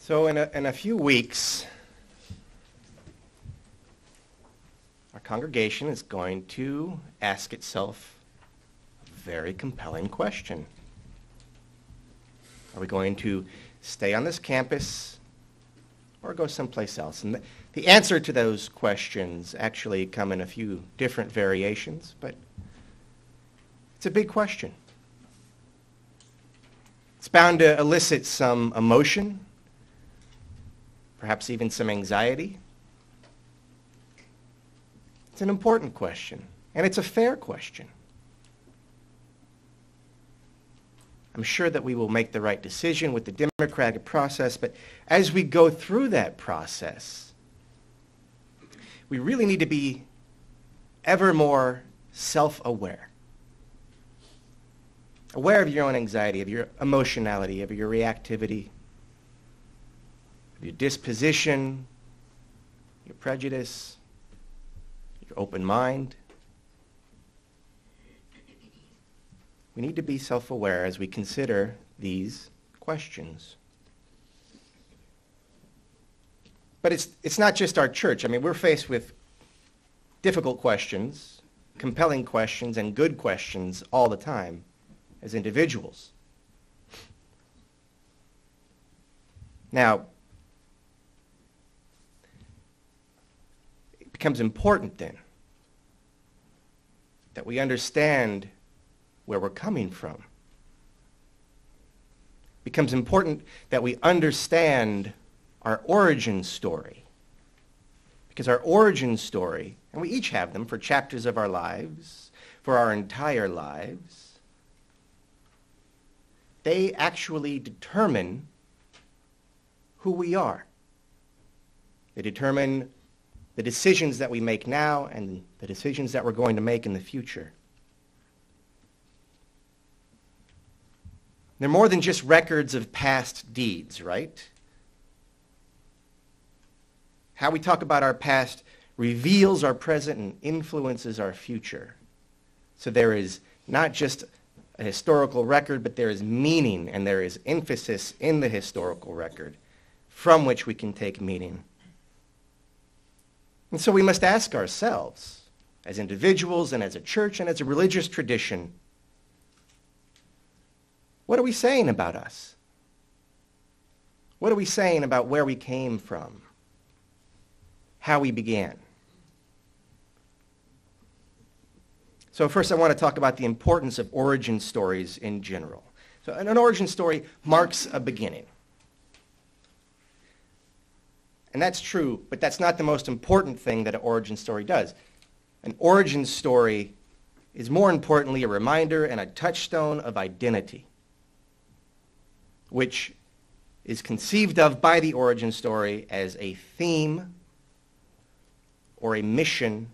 So in a few weeks, our congregation is going to ask itself a very compelling question. Are we going to stay on this campus or go someplace else? And the answer to those questions actually come in a few different variations, but it's a big question. It's bound to elicit some emotion, perhaps even some anxiety. It's an important question, and it's a fair question. I'm sure that we will make the right decision with the democratic process, but as we go through that process, we really need to be ever more self-aware. Aware of your own anxiety, of your emotionality, of your reactivity, of your disposition, your prejudice, your open mind. We need to be self-aware as we consider these questions. But it's not just our church. I mean, we're faced with difficult questions, compelling questions, and good questions all the time as individuals. Now, it becomes important then that we understand where we're coming from. It becomes important that we understand our origin story. Because our origin story, and we each have them for chapters of our lives, for our entire lives, they actually determine who we are. They determine the decisions that we make now and the decisions that we're going to make in the future. They're more than just records of past deeds, right? How we talk about our past reveals our present and influences our future. So there is not just a historical record, but there is meaning and there is emphasis in the historical record from which we can take meaning. And so we must ask ourselves, as individuals and as a church and as a religious tradition, what are we saying about us? What are we saying about where we came from? How we began? So first I want to talk about the importance of origin stories in general. So an origin story marks a beginning. And that's true, but that's not the most important thing that an origin story does. An origin story is more importantly a reminder and a touchstone of identity, which is conceived of by the origin story as a theme or a mission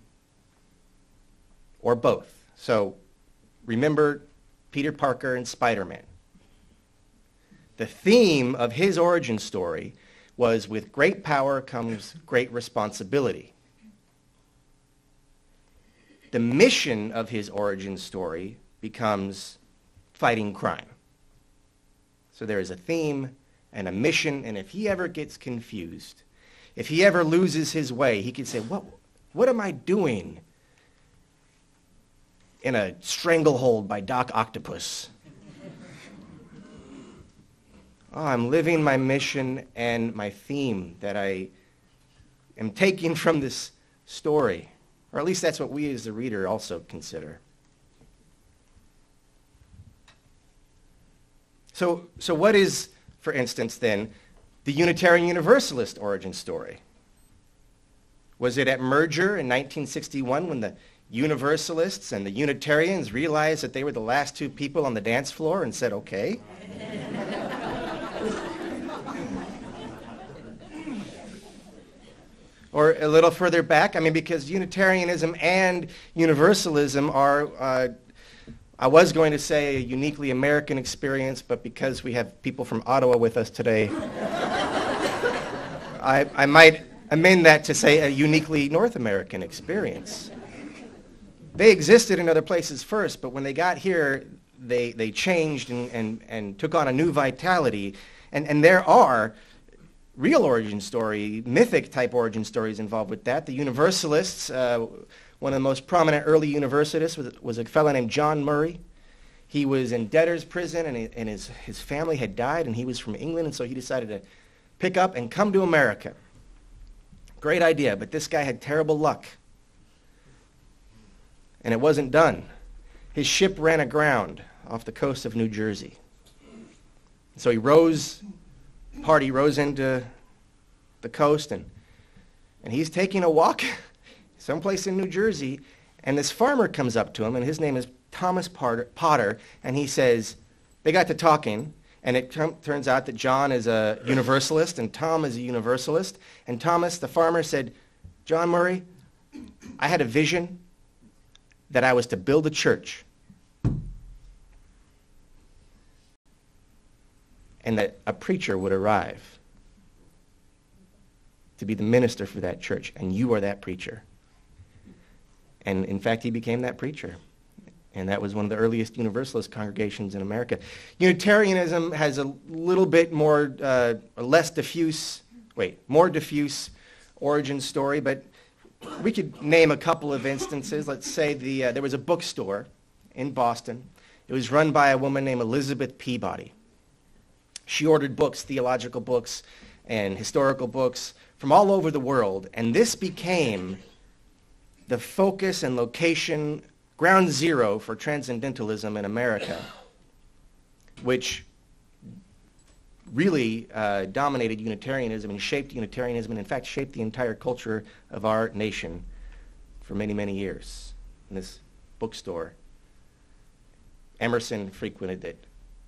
or both. So remember Peter Parker and Spider-Man. The theme of his origin story was, with great power comes great responsibility. The mission of his origin story becomes fighting crime. So there is a theme and a mission, and if he ever gets confused, if he ever loses his way, he can say, what am I doing in a stranglehold by Doc Octopus? Oh, I'm living my mission and my theme that I am taking from this story. Or at least that's what we as the reader also consider. So what is, for instance, then, the Unitarian Universalist origin story? Was it at merger in 1961 when the Universalists and the Unitarians realized that they were the last two people on the dance floor and said, okay? Or a little further back, I mean, because Unitarianism and Universalism are, I was going to say, a uniquely American experience, but because we have people from Ottawa with us today, I might amend that to say a uniquely North American experience. They existed in other places first, but when they got here, they changed and took on a new vitality. And there are real origin story, mythic type origin stories involved with that. The Universalists, one of the most prominent early Universalists was a fellow named John Murray. He was in debtor's prison, and his family had died, and he was from England, and so he decided to pick up and come to America. Great idea, but this guy had terrible luck. And it wasn't done. His ship ran aground off the coast of New Jersey. So he rose into the coast, and he's taking a walk someplace in New Jersey, and this farmer comes up to him, and his name is Thomas Potter, and he says, they got to talking, and it turns out that John is a Universalist, and Tom is a Universalist, and Thomas, the farmer, said, John Murray, I had a vision that I was to build a church, and that a preacher would arrive to be the minister for that church, and you are that preacher. And in fact, he became that preacher. And that was one of the earliest Universalist congregations in America. Unitarianism has a little bit more diffuse origin story, but we could name a couple of instances. Let's say there was a bookstore in Boston. It was run by a woman named Elizabeth Peabody. She ordered books, theological books and historical books from all over the world, and this became the focus and location, ground zero for transcendentalism in America, which really dominated Unitarianism and shaped Unitarianism, and in fact shaped the entire culture of our nation for many, many years. In this bookstore, Emerson frequented it,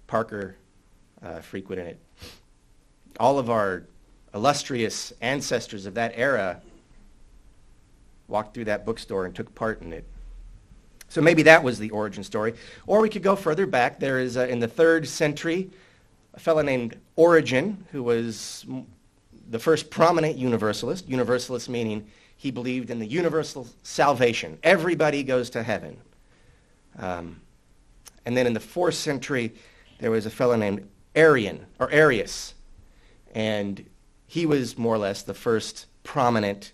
Parker frequented it. All of our illustrious ancestors of that era walked through that bookstore and took part in it. So maybe that was the origin story. Or we could go further back. There is, in the 3rd century, a fellow named Origen, who was the first prominent Universalist. Universalist meaning he believed in the universal salvation. Everybody goes to heaven. And then in the 4th century, there was a fellow named Arius. And he was more or less the first prominent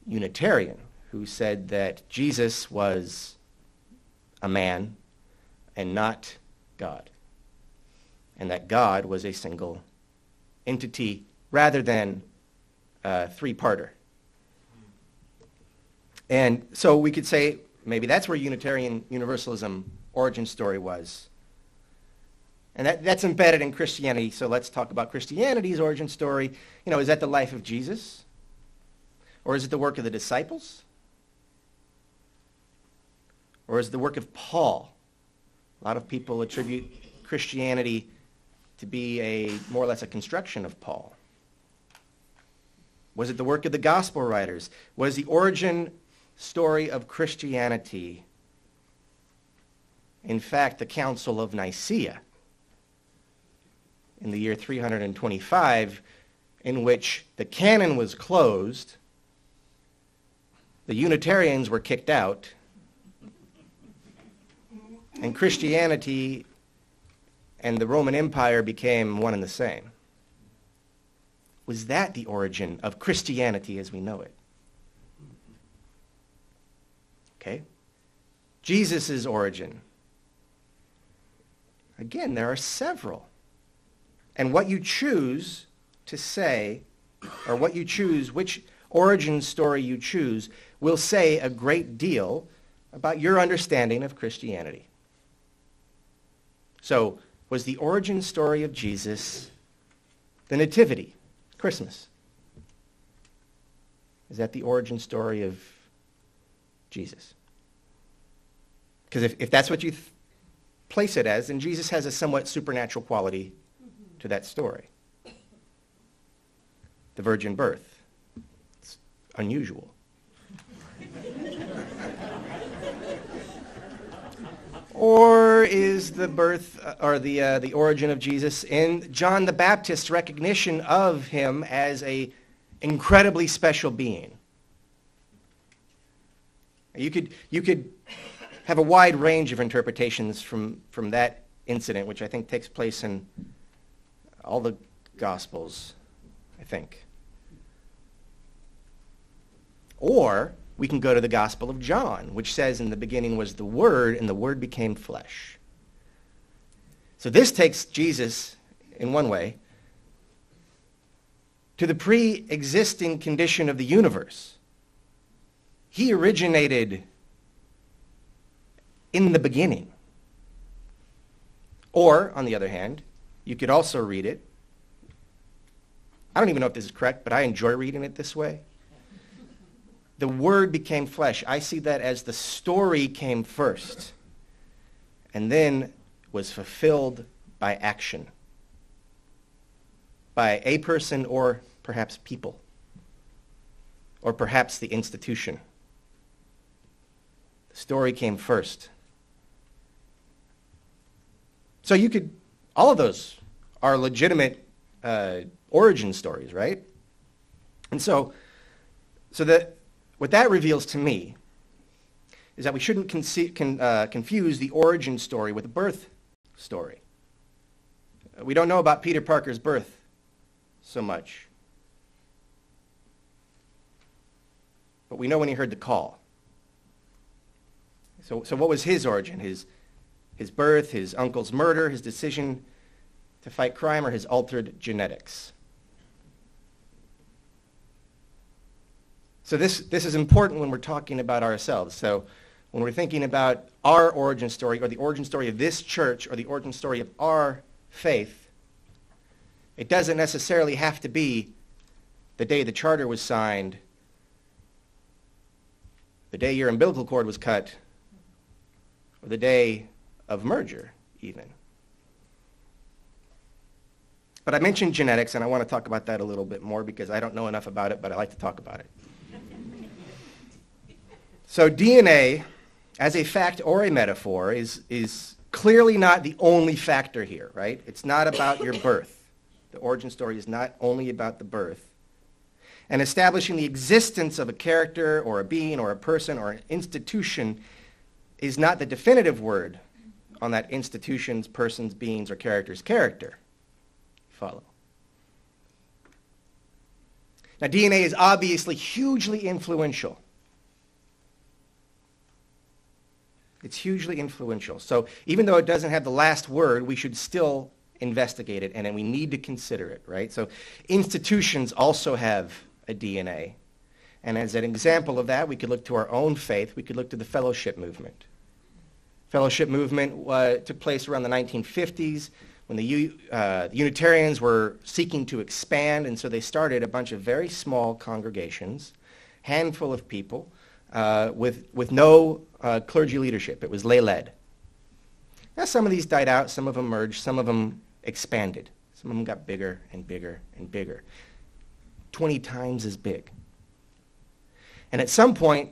Unitarian who said that Jesus was a man and not God, and that God was a single entity rather than a three-parter. And so we could say maybe that's where Unitarian Universalism origin story was. And that's embedded in Christianity, so let's talk about Christianity's origin story. Is that the life of Jesus? Or is it the work of the disciples? Or is it the work of Paul? A lot of people attribute Christianity to be more or less a construction of Paul. Was it the work of the gospel writers? Was the origin story of Christianity, in fact, the Council of Nicaea in the year 325, in which the canon was closed, the Unitarians were kicked out, and Christianity and the Roman Empire became one and the same? Was that the origin of Christianity as we know it? Okay. Jesus' origin. Again, there are several. And what you choose to say, or what you choose, which origin story you choose, will say a great deal about your understanding of Christianity. So, was the origin story of Jesus the Nativity, Christmas? Is that the origin story of Jesus? Because if that's what you place it as, then Jesus has a somewhat supernatural quality to that story. The virgin birth. It's unusual. Or is the birth or the origin of Jesus in John the Baptist's recognition of him as a incredibly special being? You could have a wide range of interpretations from that incident, which I think takes place in all the Gospels. think. Or we can go to the Gospel of John, which says, in the beginning was the Word, and the Word became flesh. So this takes Jesus, in one way, to the pre-existing condition of the universe. He originated in the beginning. Or, on the other hand, you could also read it. I don't even know if this is correct, but I enjoy reading it this way. The Word became flesh. I see that as the story came first and then was fulfilled by action, by a person or perhaps people, or perhaps the institution. The story came first. So all of those are legitimate origin stories, right? And so what that reveals to me is that we shouldn't confuse the origin story with the birth story. We don't know about Peter Parker's birth so much. But we know when he heard the call. So what was his origin? His birth, his uncle's murder, his decision to fight crime, or his altered genetics? So this is important when we're talking about ourselves. So when we're thinking about our origin story, or the origin story of this church, or the origin story of our faith, it doesn't necessarily have to be the day the charter was signed, the day your umbilical cord was cut, or the day of merger, even. But I mentioned genetics, and I want to talk about that a little bit more because I don't know enough about it, but I like to talk about it. So DNA, as a fact or a metaphor, is clearly not the only factor here, right? It's not about your birth. The origin story is not only about the birth. And establishing the existence of a character or a being or a person or an institution is not the definitive word on that institution's, person's, being's, or character's character. Follow. Now, DNA is obviously hugely influential. It's hugely influential. So even though it doesn't have the last word, we should still investigate it, and then we need to consider it, right? So institutions also have a DNA. And as an example of that, we could look to our own faith. We could look to the fellowship movement. Fellowship movement took place around the 1950s when the Unitarians were seeking to expand, and so they started a bunch of very small congregations, handful of people, with no clergy leadership. It was lay-led. Now, some of these died out, some of them merged, some of them expanded. Some of them got bigger and bigger and bigger, 20 times as big. And at some point,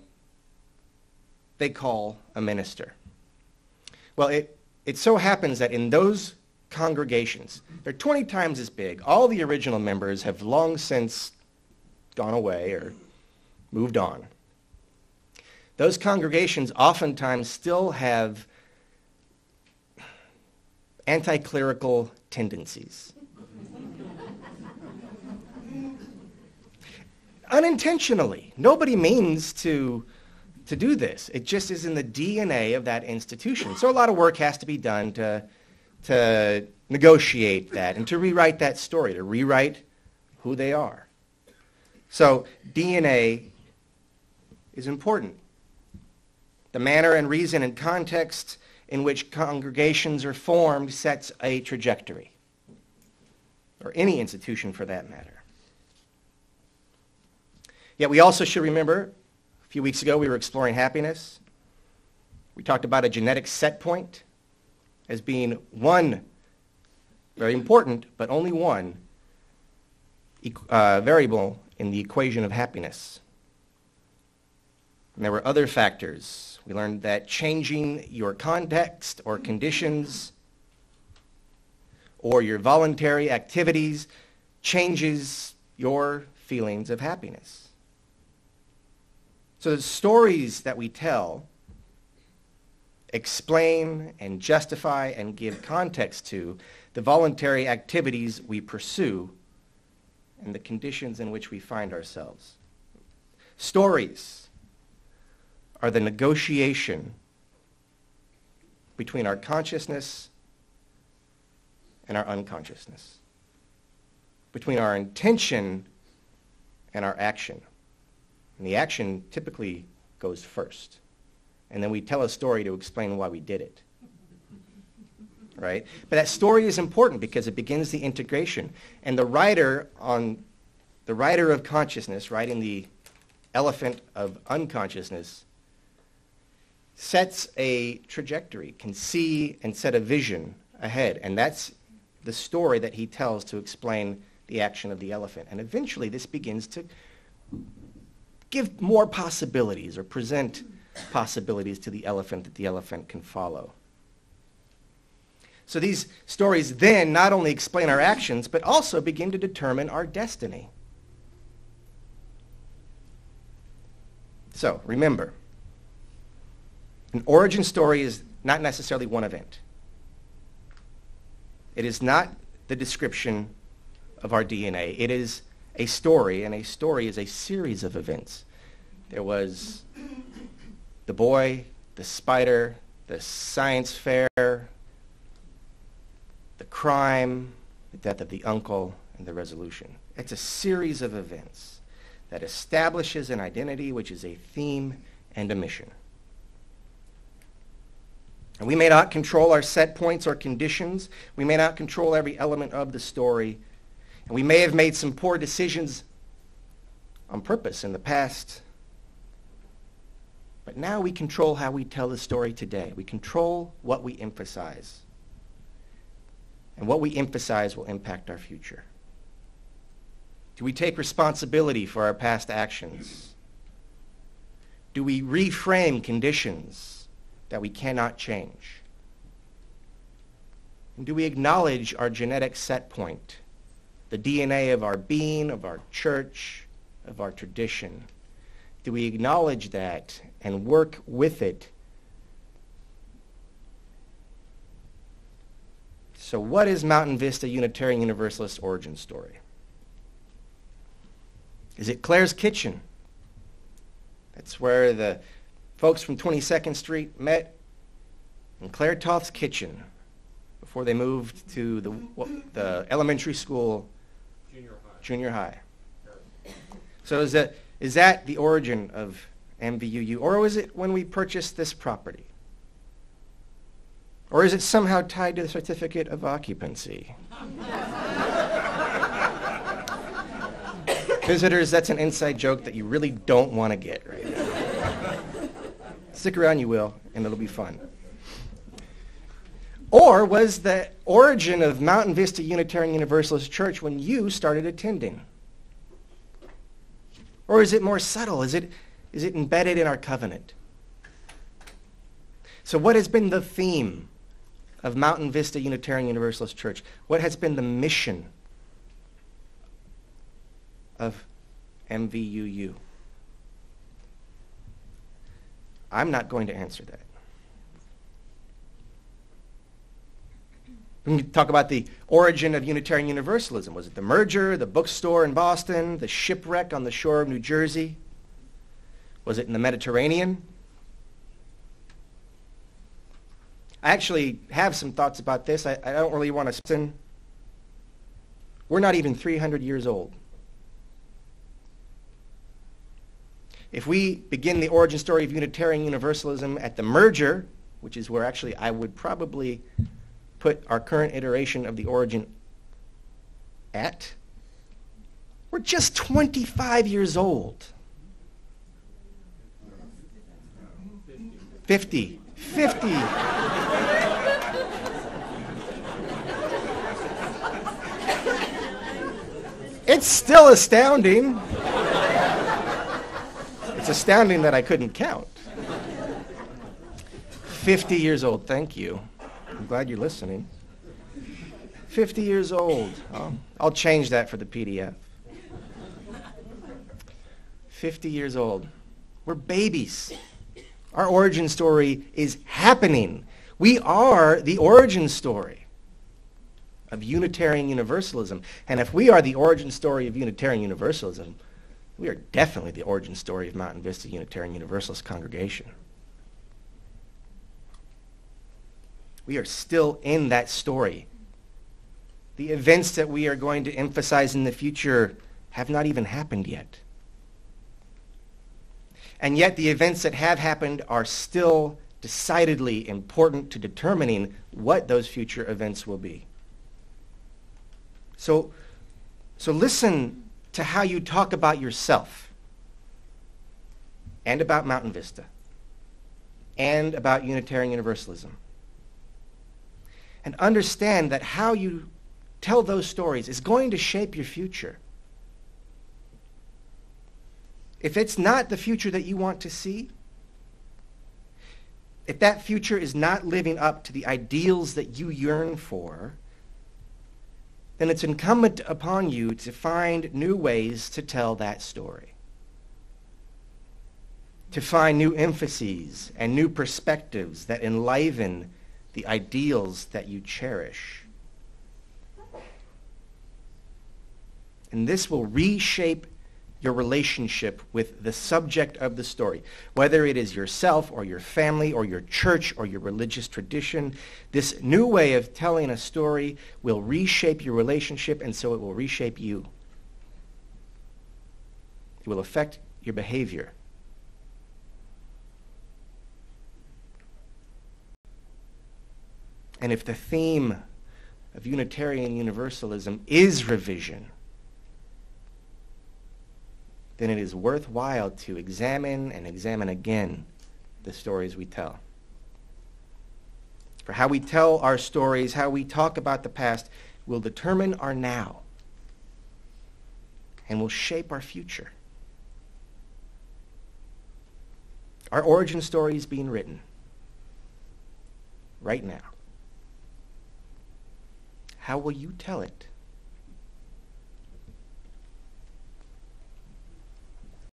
they call a minister. Well, it so happens that in those congregations, they're 20 times as big. All the original members have long since gone away or moved on. Those congregations oftentimes still have anti-clerical tendencies. Unintentionally. Nobody means to do this. It just is in the DNA of that institution. So a lot of work has to be done to negotiate that and to rewrite that story, to rewrite who they are. So DNA is important. The manner and reason and context in which congregations are formed sets a trajectory, or any institution for that matter. Yet we also should remember, a few weeks ago we were exploring happiness. We talked about a genetic set point as being one, very important, but only one variable in the equation of happiness. And there were other factors. We learned that changing your context or conditions or your voluntary activities changes your feelings of happiness. So the stories that we tell explain and justify and give context to the voluntary activities we pursue and the conditions in which we find ourselves. Stories are the negotiation between our consciousness and our unconsciousness, between our intention and our action. And the action typically goes first. And then we tell a story to explain why we did it. Right? But that story is important because it begins the integration. And the writer of consciousness, writing the elephant of unconsciousness, sets a trajectory, can see and set a vision ahead. And that's the story that he tells to explain the action of the elephant. And eventually this begins to give more possibilities or present possibilities to the elephant that the elephant can follow. So these stories then not only explain our actions, but also begin to determine our destiny. So remember, an origin story is not necessarily one event. It is not the description of our DNA. It is a story, and a story is a series of events. There was the boy, the spider, the science fair, the crime, the death of the uncle, and the resolution. It's a series of events that establishes an identity, which is a theme and a mission. And we may not control our set points or conditions. We may not control every element of the story. And we may have made some poor decisions on purpose in the past. But now we control how we tell the story today. We control what we emphasize. And what we emphasize will impact our future. Do we take responsibility for our past actions? Do we reframe conditions that we cannot change? And do we acknowledge our genetic set point, the DNA of our being, of our church, of our tradition? Do we acknowledge that and work with it? So what is Mountain Vista Unitarian Universalist origin story? Is it Claire's Kitchen? That's where the folks from 22nd Street met in Claire Toth's kitchen before they moved to the elementary school, junior high. So is that the origin of MVUU? Or was it when we purchased this property? Or is it somehow tied to the certificate of occupancy? Visitors, that's an inside joke that you really don't want to get right now. Stick around, you will, and it'll be fun. Or was the origin of Mountain Vista Unitarian Universalist Church when you started attending? Or is it more subtle? Is it embedded in our covenant? So what has been the theme of Mountain Vista Unitarian Universalist Church? What has been the mission of MVUU? I'm not going to answer that. We can talk about the origin of Unitarian Universalism. Was it the merger, the bookstore in Boston, the shipwreck on the shore of New Jersey? Was it in the Mediterranean? I actually have some thoughts about this. I don't really want to spin. We're not even 300 years old. If we begin the origin story of Unitarian Universalism at the merger, which is where actually I would probably put our current iteration of the origin at, we're just 25 years old. 50. It's still astounding. It's astounding that I couldn't count. 50 years old, thank you. I'm glad you're listening. 50 years old. I'll change that for the PDF. 50 years old. We're babies. Our origin story is happening. We are the origin story. of Unitarian Universalism. And if we are the origin story of Unitarian Universalism, we are definitely the origin story of Mountain Vista Unitarian Universalist congregation. We are still in that story. The events that we are going to emphasize in the future have not even happened yet. And yet the events that have happened are still decidedly important to determining what those future events will be. So listen to how you talk about yourself and about Mountain Vista and about Unitarian Universalism. And understand that how you tell those stories is going to shape your future. If it's not the future that you want to see, if that future is not living up to the ideals that you yearn for, then it's incumbent upon you to find new ways to tell that story. To find new emphases and new perspectives that enliven the ideals that you cherish. And this will reshape your relationship with the subject of the story. Whether it is yourself or your family or your church or your religious tradition, this new way of telling a story will reshape your relationship, and so it will reshape you. It will affect your behavior. And if the theme of Unitarian Universalism is revision, then it is worthwhile to examine and examine again the stories we tell. For how we tell our stories, how we talk about the past, will determine our now and will shape our future. Our origin story is being written right now. How will you tell it?